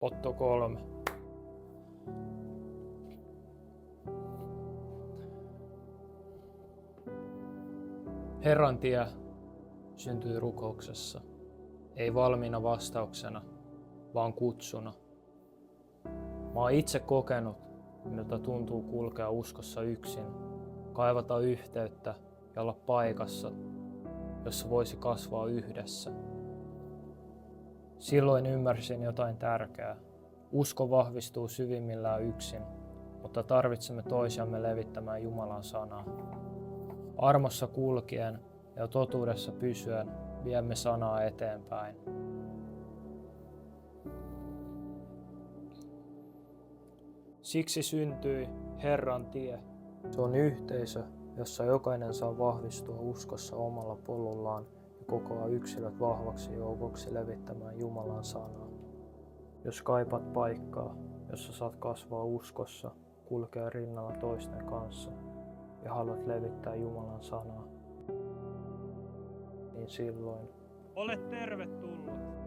Otto 3. Herran tie syntyi rukouksessa, ei valmiina vastauksena, vaan kutsuna. Mä oon itse kokenut, miltä tuntuu kulkea uskossa yksin, kaivata yhteyttä ja olla paikassa, jossa voisi kasvaa yhdessä. Silloin ymmärsin jotain tärkeää. Usko vahvistuu syvimmillään yksin, mutta tarvitsemme toisiamme levittämään Jumalan sanaa. Armossa kulkien ja totuudessa pysyen viemme sanaa eteenpäin. Siksi syntyi Herran tie. Se on yhteisö, jossa jokainen saa vahvistua uskossa omalla polullaan ja kokoaa yksilöt vahvaksi joukoksi levittämään Jumalan sanaa. Jos kaipaat paikkaa, jossa saat kasvaa uskossa, kulkea rinnalla toisten kanssa ja haluat levittää Jumalan sanaa, niin silloin Olet tervetullut.